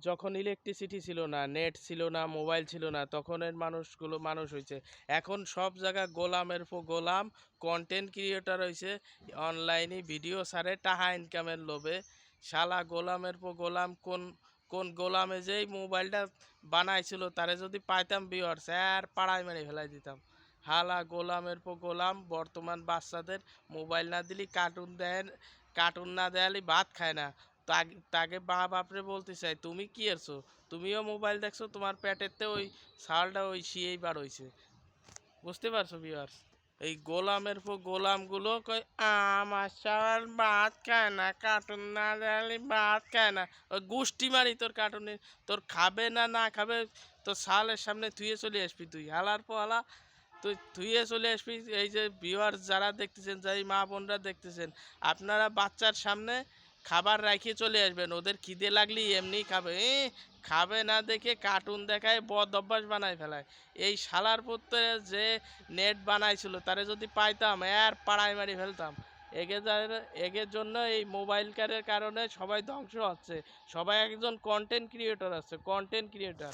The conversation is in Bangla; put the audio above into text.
যখন ইলেকট্রিসিটি ছিল না, নেট ছিল না, মোবাইল ছিল না, তখনের মানুষগুলো মানুষ হইছে। এখন সব জায়গায় গোলামের পর গোলাম, কন্টেন্ট ক্রিয়েটর হইছে, অনলাইনে ভিডিও ছাড়ে টাকা ইনকামের লোভে। শালা গোলামের পর গোলাম, কোন কোন গোলামে যেই মোবাইলটা বানাইছিল তারে যদি পাইতাম ভিউয়ার্স আর পাড়ায় মেরে ফেলাই দিতাম। হালা গোলামের পর গোলাম, বর্তমান বাচ্চাদের মোবাইল না দিলে কার্টুন দেয়, কার্টুন না দেয়ালি ভাত খায় না। তাকে মা বাপরে বলতে চাই, তুমি কি এরছো, তুমিও মোবাইল দেখছো, তোমার পেটেরতে ওই সালটা ওই শিয়েই বার হইছে। বুঝতে পারছো ভিউয়ার্স? এই গোলামের পর গোলামগুলো কয় আমার সাল ভাত খায় না, কার্টুন না দেখালে ভাত খায় না। ওই গোষ্ঠী মারি তোর কার্টুনে, তোর খাবে না না খাবে, তোর সালের সামনে থুয়ে চলে আসবি তুই। হালার পর হালা তুই ধুয়ে চলে আসবি। এই যে ভিউয়ার্স যারা দেখতেছেন, যাই মা বোনরা দেখতেছেন, আপনারা বাচ্চার সামনে খাবার রাখিয়ে চলে আসবেন, ওদের খিদে লাগলে এমনি খাবে। খাবে না দেখে কার্টুন দেখায় বদ অভ্যাস বানায় ফেলায়। এই শালার পুত্রে যে নেট বানাইছিল তারে যদি পাইতাম আর পাড়ায় মারি ফেলতাম। এগের জন্য এই মোবাইল কারের কারণে সবাই ধ্বংস হচ্ছে। সবাই একজন কন্টেন্ট ক্রিয়েটর আছে, কন্টেন্ট ক্রিয়েটর।